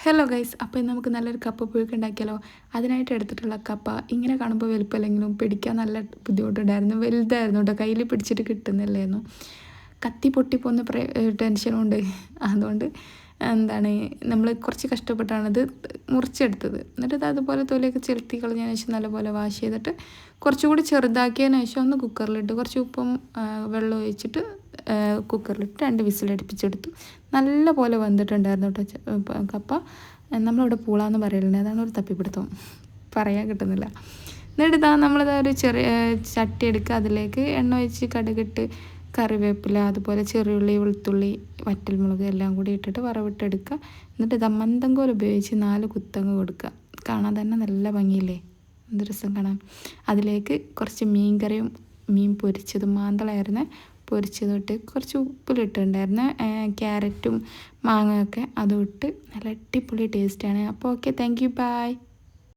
Hello guys, അപ്പോൾ ഇന്ന് നമുക്ക് നല്ലൊരു കപ്പ പുഴുക്ക് ഉണ്ടാക്കിയാലോ. അതിനായിട്ട് എടുത്തിട്ടുള്ള കപ്പ ഇങ്ങനെ കാണുമ്പോൾ വലുപ്പമല്ലെങ്കിലും പിടിക്കാൻ നല്ല ബുദ്ധിമുട്ടുണ്ടായിരുന്നു. വലുതായിരുന്നു കേട്ടോ, കയ്യിൽ പിടിച്ചിട്ട് കിട്ടുന്നില്ലായിരുന്നു. കത്തി പൊട്ടിപ്പോകുന്ന ടെൻഷനുണ്ട്. അതുകൊണ്ട് നമ്മൾ കുറച്ച് കഷ്ടപ്പെട്ടാണിത് മുറിച്ചെടുത്തത്. എന്നിട്ട് അതുപോലെ തൊലിയൊക്കെ ചെലുത്തി കളഞ്ഞതിന് ശേഷം നല്ലപോലെ വാഷ് ചെയ്തിട്ട് കുറച്ചുകൂടി ചെറുതാക്കിയതിന് ശേഷം ഒന്ന് കുക്കറിലിട്ട് കുറച്ച് ഉപ്പും വെള്ളം ഒഴിച്ചിട്ട് കുക്കറിലിട്ട് 2 വിസിലടുപ്പിച്ചെടുത്തു. നല്ല പോലെ വന്നിട്ടുണ്ടായിരുന്നു കേട്ടോ കപ്പ. നമ്മളിവിടെ പൂളാന്ന് പറയലുണ്ട്, അതാണ് ഒരു തപ്പിപ്പിടുത്തം, പറയാൻ കിട്ടുന്നില്ല. എന്നിട്ട് നമ്മളിതാ ഒരു ചെറിയ ചട്ടി എടുക്കുക, അതിലേക്ക് എണ്ണ ഒഴിച്ച് കടുകിട്ട് കറിവേപ്പില അതുപോലെ ചെറിയുള്ളി വെളുത്തുള്ളി വറ്റൽമുളക് എല്ലാം കൂടി ഇട്ടിട്ട് വറവിട്ടെടുക്കുക. എന്നിട്ട് മന്ദങ്കോൽ ഉപയോഗിച്ച് 4 കുത്തങ്ങ് കൊടുക്കുക. കാണാൻ തന്നെ നല്ല ഭംഗിയില്ലേ, എന്ത് രസം കാണാൻ. അതിലേക്ക് കുറച്ച് മീൻ കറിയും മീൻ പൊരിച്ചതും മാന്തളായിരുന്നു പൊരിച്ചതിട്ട് കുറച്ച് ഉപ്പിലിട്ടുണ്ടായിരുന്നു, ക്യാരറ്റും മാങ്ങയൊക്കെ അതും ഇട്ട് നല്ല അടിപൊളി ടേസ്റ്റാണ്. അപ്പോൾ ഓക്കെ, താങ്ക് യു, ബൈ.